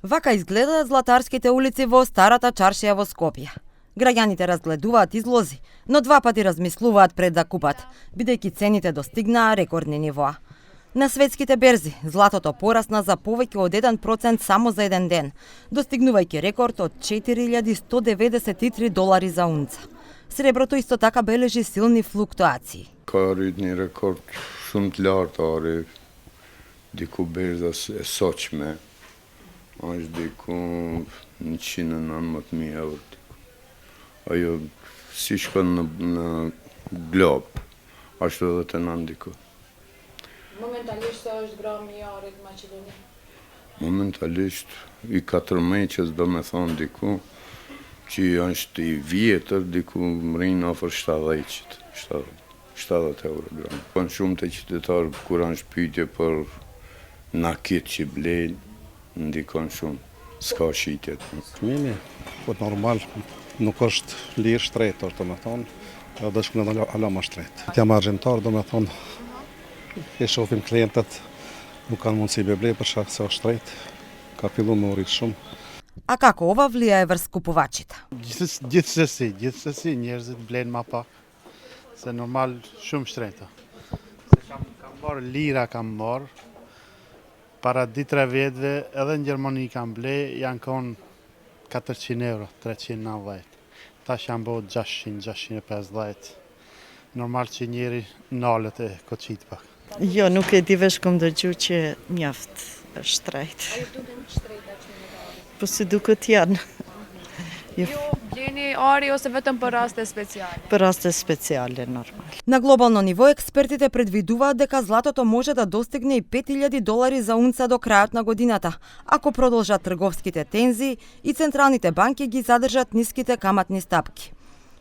Вака изгледаат златарските улици во старата чаршија во Скопје. Граѓаните разгледуваат излози, но два пати размислуваат пред да купат, бидејќи цените достигнаа рекордни нивоа. На светските берзи златото порасна за повеќе од 1% само за еден ден, достигнувајќи рекорд од $4.193 за унца. Среброто исто така бележи силни флуктуации. Ka rrit një rekord shumë të lartë ari, diku berza e soqme, është diku 119.000 euro. Ajo si shkon në glob, ashtu edhe të nënë diku. Momentalisht sa është grami i arit në Maqedoni? Momentalisht i 14 do me thonë diku, që është i vjetër, diku mrinë ofër 70 euro gram. Kanë shumë të qytetarë kur kanë shpytje për nakit që blejnë, ndikon shumë, s'ka shitjet. Çmimi, po normal, nuk është lirë shtretë, është me thonë, edhe shkon edhe ala më shtretë. Jam argjentar, do me thonë, e shohim klientët nuk kanë mundësi me blej për shkak se është shtretë, ka filluar me rrit shumë. А како ова влијае врз купувачите? Gjithsesi njerëzit blejnë ma pak, se normal shumë shtreta. Se kam marrë lira, para 2-3 viteve edhe në Gjermani kam blej, janë konë 400 euro, 390. Tash janë bëhë 600-650. Normal që njeri nalët e koqit pak. Jo, nuk e di vesh kom dëgju që mjaft është shtrejt. A ju duken shtrejta që Po si duket janë. Ju bleni ari ose vetëm për raste speciale? Për raste speciale, normal. На глобално ниво експертите предвидуваат дека златото може да достигне и $5.000 за унца до крајот на годината, ако продолжат трговските тензии и централните банки ги задржат ниските каматни стапки.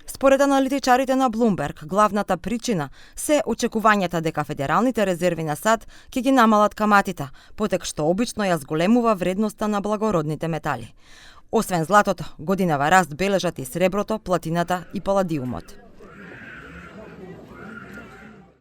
Според аналитичарите на Bloomberg, главната причина се очекувањата дека федералните резерви на САД ќе ги намалат каматите, потек што обично ја зголемува вредноста на благородните метали. Освен златото, годинава раст бележат и среброто, платината и паладиумот.